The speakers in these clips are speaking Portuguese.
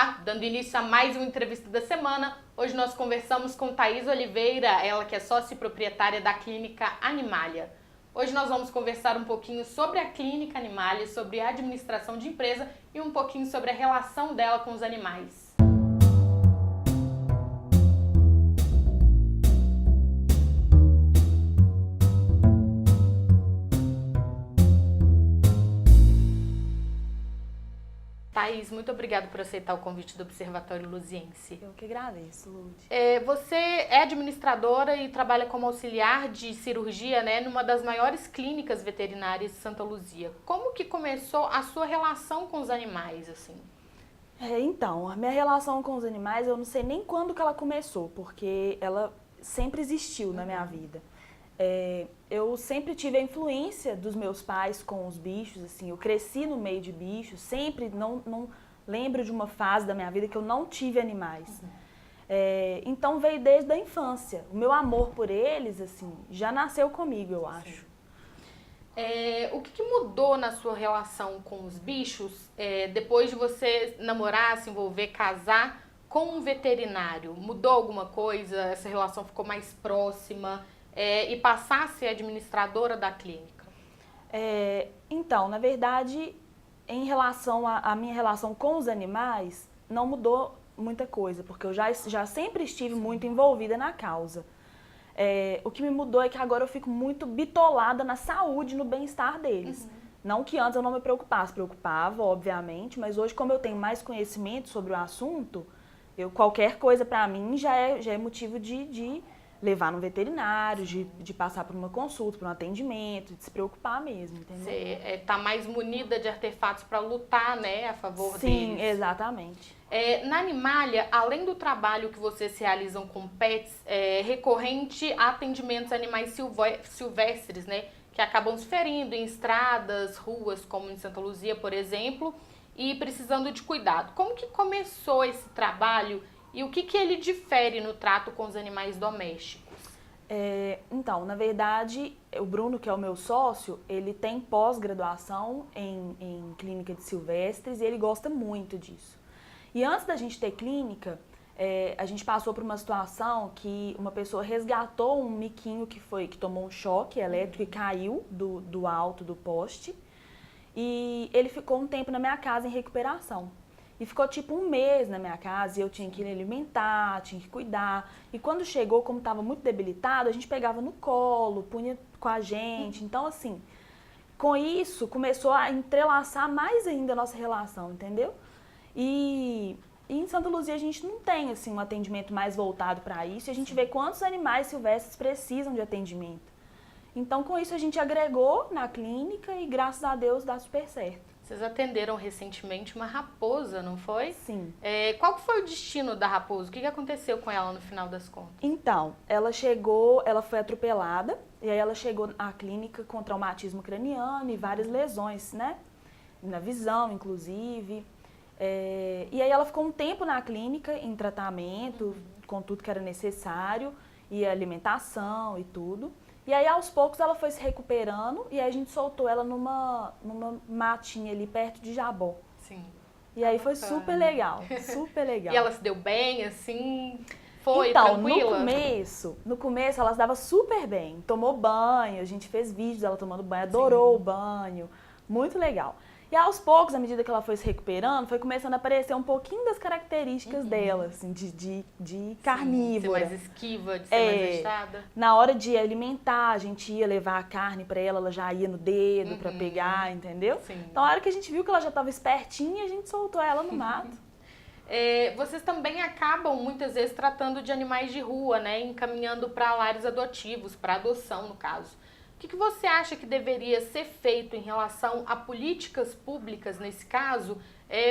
Olá, dando início a mais uma entrevista da semana. Hoje nós conversamos com Thaís Oliveira, ela que é sócia e proprietária da clínica Animalia. Hoje nós vamos conversar um pouquinho sobre a clínica Animalia, sobre a administração de empresa e um pouquinho sobre a relação dela com os animais. Thaís, muito obrigada por aceitar o convite do Observatório Luziense. Eu que agradeço, Lud. Você é administradora e trabalha como auxiliar de cirurgia, né, numa das maiores clínicas veterinárias de Santa Luzia. Como que começou a sua relação com os animais, assim? Então, a minha relação com os animais, eu não sei nem quando que ela começou, porque ela sempre existiu na minha vida. Eu sempre tive a influência dos meus pais com os bichos, assim, eu cresci no meio de bichos, sempre não lembro de uma fase da minha vida que eu não tive animais. Então veio desde a infância. O meu amor por eles, assim, já nasceu comigo, eu acho. O que mudou na sua relação com os bichos depois de você namorar, se envolver, casar com um veterinário? Mudou alguma coisa? Essa relação ficou mais próxima? E passar a ser administradora da clínica? Então, na verdade, em relação à minha relação com os animais, não mudou muita coisa, porque eu já sempre estive muito envolvida na causa. O que me mudou é que agora eu fico muito bitolada na saúde, no bem-estar deles. Não que antes eu não me preocupava, obviamente, mas hoje, como eu tenho mais conhecimento sobre o assunto, qualquer coisa para mim já é motivo de levar no veterinário, de passar por uma consulta, por um atendimento, de se preocupar mesmo, entendeu? Você está mais munida de artefatos para lutar, né, a favor deles. Sim, exatamente. Na Animalia, além do trabalho que vocês realizam com pets, é recorrente a atendimentos a animais silvestres, né, que acabam se ferindo em estradas, ruas, como em Santa Luzia, por exemplo, e precisando de cuidado. Como que começou esse trabalho? E o que ele difere no trato com os animais domésticos? Então, na verdade, o Bruno, que é o meu sócio, ele tem pós-graduação em clínica de silvestres e ele gosta muito disso. E antes da gente ter clínica, a gente passou por uma situação que uma pessoa resgatou um miquinho que tomou um choque elétrico e caiu do alto do poste. E ele ficou um tempo na minha casa em recuperação. E ficou tipo um mês na minha casa e eu tinha que ir alimentar, tinha que cuidar. E quando chegou, como estava muito debilitado, a gente pegava no colo, punha com a gente. Então, assim, com isso começou a entrelaçar mais ainda a nossa relação, entendeu? E em Santa Luzia a gente não tem assim, um atendimento mais voltado para isso. E a gente vê quantos animais silvestres precisam de atendimento. Então, com isso a gente agregou na clínica e graças a Deus dá super certo. Vocês atenderam recentemente uma raposa, não foi? Sim. Qual que foi o destino da raposa? O que aconteceu com ela no final das contas? Então, ela foi atropelada e aí ela chegou à clínica com traumatismo craniano e várias lesões, né? Na visão, inclusive. E aí ela ficou um tempo na clínica em tratamento, com tudo que era necessário, e alimentação e tudo. E aí, aos poucos, ela foi se recuperando e aí a gente soltou ela numa matinha ali perto de Jabó. Sim. E aí foi super legal, super legal. E ela se deu bem, assim? Foi então, tranquila? No começo ela se dava super bem. Tomou banho, a gente fez vídeos dela tomando banho, adorou Sim. o banho. Muito legal. E aos poucos, à medida que ela foi se recuperando, foi começando a aparecer um pouquinho das características dela, assim, de carnívora. Ser mais esquiva, de ser mais agitada. Na hora de alimentar, a gente ia levar a carne pra ela, ela já ia no dedo pra pegar, entendeu? Sim. Então, a hora que a gente viu que ela já estava espertinha, a gente soltou ela no mato. Vocês também acabam, muitas vezes, tratando de animais de rua, né? Encaminhando para lares adotivos, para adoção, no caso. O que você acha que deveria ser feito em relação a políticas públicas, nesse caso,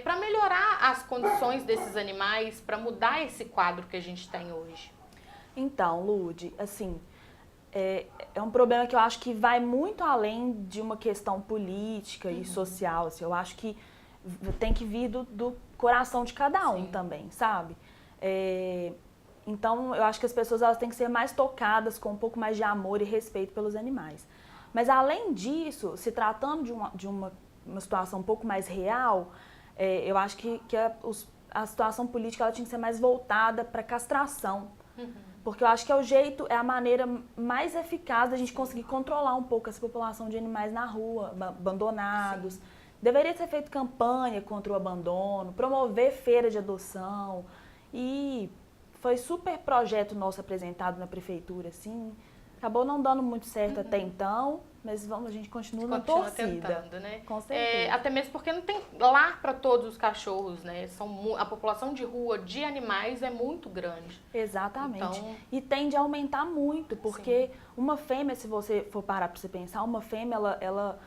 para melhorar as condições desses animais, para mudar esse quadro que a gente tem hoje? Então, Lud, assim, é um problema que eu acho que vai muito além de uma questão política e social. Assim, eu acho que tem que vir do coração de cada um também, sabe? Então, eu acho que as pessoas elas têm que ser mais tocadas com um pouco mais de amor e respeito pelos animais. Mas, além disso, se tratando de uma situação um pouco mais real, eu acho que a situação política ela tinha que ser mais voltada para castração. Porque eu acho que é a maneira mais eficaz da gente conseguir controlar um pouco essa população de animais na rua, abandonados. Sim. Deveria ser feito campanha contra o abandono, promover feira de adoção. E foi super projeto nosso apresentado na prefeitura, assim. Acabou não dando muito certo até então, mas a gente continua na torcida. Tentando, né? Com certeza. Até mesmo porque não tem lar para todos os cachorros, né? A população de rua de animais é muito grande. Exatamente. Então, e tende a aumentar muito, porque sim. Uma fêmea, se você for parar para você pensar, uma fêmea, ela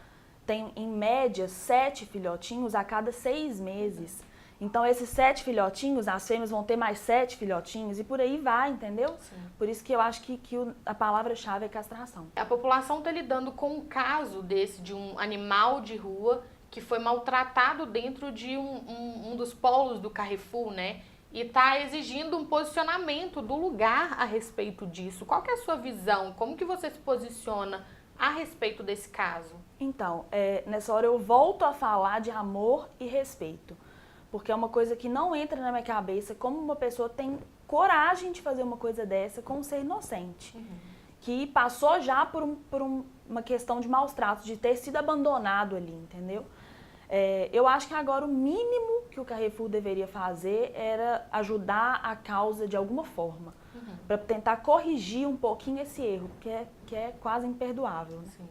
tem, em média, 7 filhotinhos a cada 6 meses. Então, esses 7 filhotinhos, as fêmeas vão ter mais 7 filhotinhos e por aí vai, entendeu? Sim. Por isso que eu acho que a palavra-chave é castração. A população está lidando com um caso desse, de um animal de rua que foi maltratado dentro de um dos polos do Carrefour, né? E está exigindo um posicionamento do lugar a respeito disso. Qual que é a sua visão? Como que você se posiciona a respeito desse caso? Então, nessa hora eu volto a falar de amor e respeito. Porque é uma coisa que não entra na minha cabeça como uma pessoa tem coragem de fazer uma coisa dessa com um ser inocente. Que passou já por uma questão de maus tratos, de ter sido abandonado ali, entendeu? Eu acho que agora o mínimo que o Carrefour deveria fazer era ajudar a causa de alguma forma. Para tentar corrigir um pouquinho esse erro, que é quase imperdoável. Né? Sim.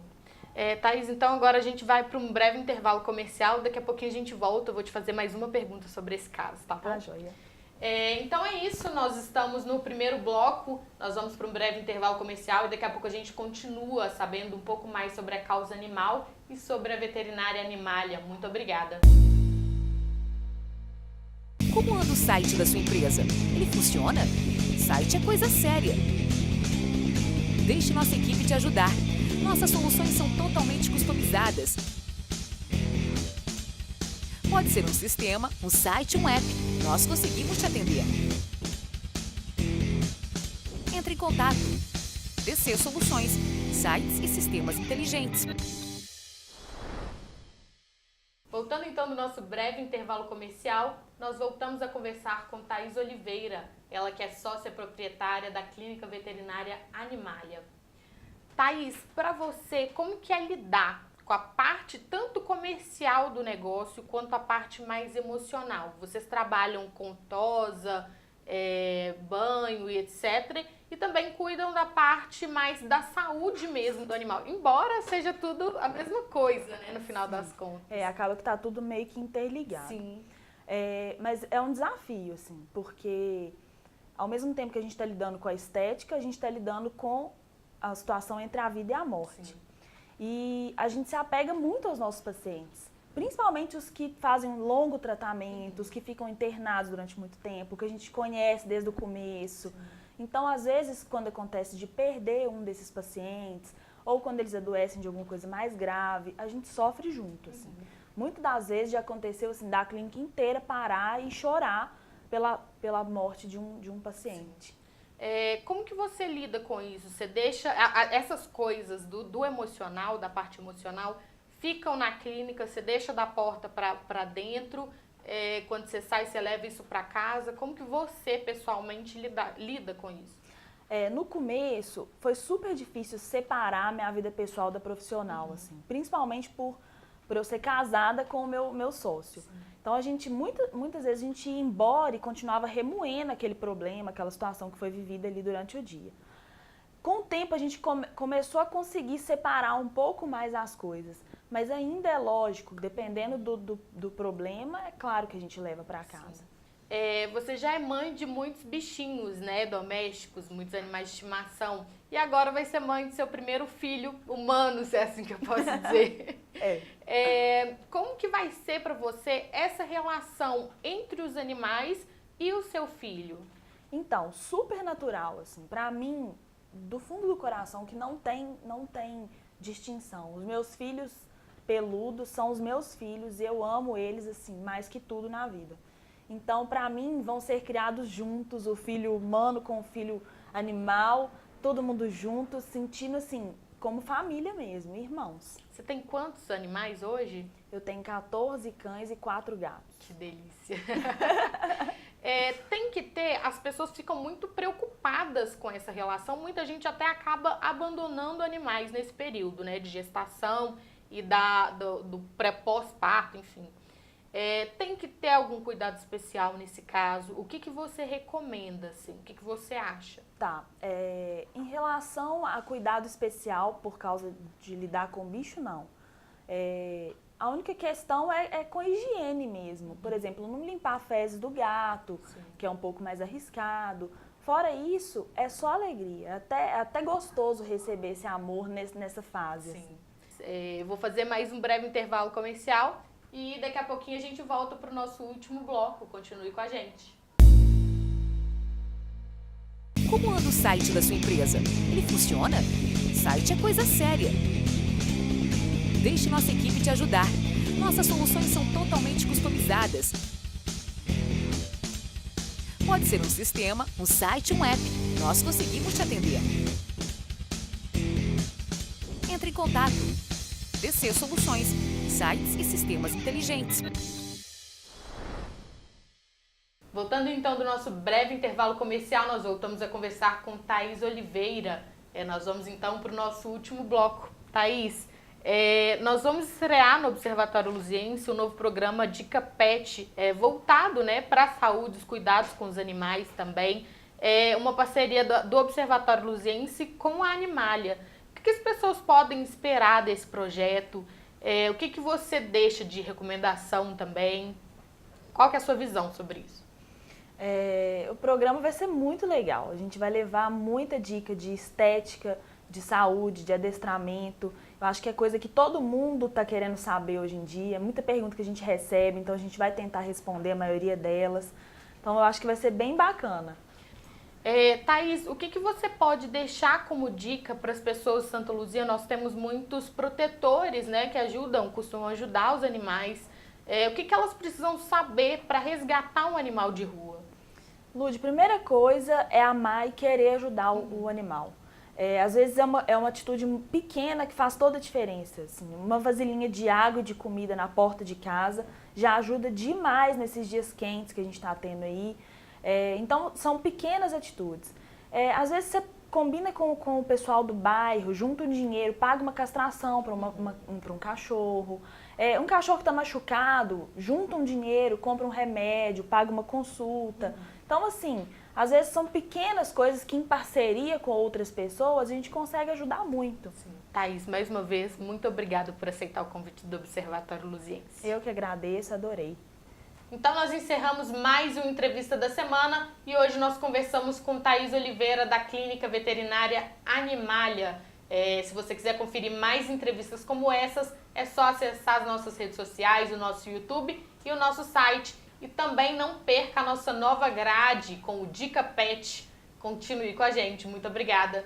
Thaís, então agora a gente vai para um breve intervalo comercial, daqui a pouquinho a gente volta, eu vou te fazer mais uma pergunta sobre esse caso, tá bom? Ah, joia. Então é isso, nós estamos no primeiro bloco, nós vamos para um breve intervalo comercial e daqui a pouco a gente continua sabendo um pouco mais sobre a causa animal e sobre a veterinária Animalia. Muito obrigada. Como anda o site da sua empresa? Ele funciona? Site é coisa séria. Deixe nossa equipe te ajudar. Nossas soluções são totalmente customizadas. Pode ser um sistema, um site, um app. Nós conseguimos te atender. Entre em contato. DC Soluções, sites e sistemas inteligentes. Voltando então do nosso breve intervalo comercial, nós voltamos a conversar com Thaís Oliveira, ela que é sócia proprietária da Clínica Veterinária Animalia. Thaís, para você, como que é lidar com a parte tanto comercial do negócio quanto a parte mais emocional? Vocês trabalham com tosa, banho e etc. E também cuidam da parte mais da saúde mesmo do animal, embora seja tudo a mesma coisa, né, no final das contas. Acaba que tá tudo meio que interligado. Sim. Mas é um desafio, assim, porque ao mesmo tempo que a gente está lidando com a estética, a gente está lidando com a situação entre a vida e a morte. Sim. E a gente se apega muito aos nossos pacientes, principalmente os que fazem um longo tratamento, os que ficam internados durante muito tempo, que a gente conhece desde o começo. Sim. Então, às vezes, quando acontece de perder um desses pacientes, ou quando eles adoecem de alguma coisa mais grave, a gente sofre junto, assim. Muitas das vezes já aconteceu, assim, da clínica inteira parar e chorar pela morte de um paciente. Como que você lida com isso? Você deixa essas coisas do emocional, da parte emocional, ficam na clínica, você deixa da porta para dentro, quando você sai, você leva isso para casa? Como que você, pessoalmente, lida com isso? No começo, foi super difícil separar a minha vida pessoal da profissional, assim, principalmente por eu ser casada com o meu sócio. Sim. Então, muitas vezes a gente ia embora e continuava remoendo aquele problema, aquela situação que foi vivida ali durante o dia. Com o tempo, a gente começou a conseguir separar um pouco mais as coisas. Mas ainda é lógico, dependendo do problema, é claro que a gente leva para casa. Você já é mãe de muitos bichinhos, né, domésticos, muitos animais de estimação. E agora vai ser mãe do seu primeiro filho humano, se é assim que eu posso dizer. Como que vai ser para você essa relação entre os animais e o seu filho? Então, super natural, assim. Para mim, do fundo do coração, que não tem distinção. Os meus filhos peludos são os meus filhos e eu amo eles, assim, mais que tudo na vida. Então, para mim, vão ser criados juntos, o filho humano com o filho animal, todo mundo junto, sentindo, assim, como família mesmo, irmãos. Você tem quantos animais hoje? Eu tenho 14 cães e 4 gatos. Que delícia! pessoas ficam muito preocupadas com essa relação. Muita gente até acaba abandonando animais nesse período, né, de gestação e do pré-pós-parto, enfim. Tem que ter algum cuidado especial nesse caso? O que você recomenda, assim? O que você acha? Tá. Em relação a cuidado especial por causa de lidar com bicho, não. A única questão é com higiene mesmo. Por exemplo, não limpar fezes do gato, sim, que é um pouco mais arriscado. Fora isso, é só alegria. Até gostoso receber esse amor nessa fase. Sim. Assim. Vou fazer mais um breve intervalo comercial e daqui a pouquinho a gente volta para o nosso último bloco. Continue com a gente. Como anda o site da sua empresa? Ele funciona? Site é coisa séria. Deixe nossa equipe te ajudar. Nossas soluções são totalmente customizadas. Pode ser um sistema, um site, um app. Nós conseguimos te atender. Entre em contato. DC Soluções, sites e sistemas inteligentes. Voltando então do nosso breve intervalo comercial, nós voltamos a conversar com Thaís Oliveira. Nós vamos então para o nosso último bloco. Thaís, nós vamos estrear no Observatório Luziense o novo programa Dica Pet, voltado, né, para a saúde, os cuidados com os animais também. Uma parceria do Observatório Luziense com a Animalia. O que as pessoas podem esperar desse projeto? O que você deixa de recomendação também? Qual que é a sua visão sobre isso? O programa vai ser muito legal. A gente vai levar muita dica de estética, de saúde, de adestramento. Eu acho que é coisa que todo mundo está querendo saber hoje em dia. Muita pergunta que a gente recebe, então a gente vai tentar responder a maioria delas. Então eu acho que vai ser bem bacana. Thaís, o que você pode deixar como dica para as pessoas de Santa Luzia? Nós temos muitos protetores, né, que costumam ajudar os animais. O que elas precisam saber para resgatar um animal de rua? Lud, primeira coisa é amar e querer ajudar o animal. Às vezes é uma atitude pequena que faz toda a diferença. Assim, uma vasilhinha de água e de comida na porta de casa já ajuda demais nesses dias quentes que a gente está tendo aí. Então, são pequenas atitudes. Às vezes você combina com o pessoal do bairro, junta um dinheiro, paga uma castração para um cachorro. Um cachorro que está machucado, junta um dinheiro, compra um remédio, paga uma consulta. Então, assim, às vezes são pequenas coisas que em parceria com outras pessoas a gente consegue ajudar muito. Sim. Thaís, mais uma vez, muito obrigada por aceitar o convite do Observatório Luziense. Eu que agradeço, adorei. Então nós encerramos mais uma entrevista da semana e hoje nós conversamos com Thaís Oliveira da Clínica Veterinária Animalia. Se você quiser conferir mais entrevistas como essas, é só acessar as nossas redes sociais, o nosso YouTube e o nosso site. E também não perca a nossa nova grade com o Dica Pet. Continue com a gente. Muito obrigada.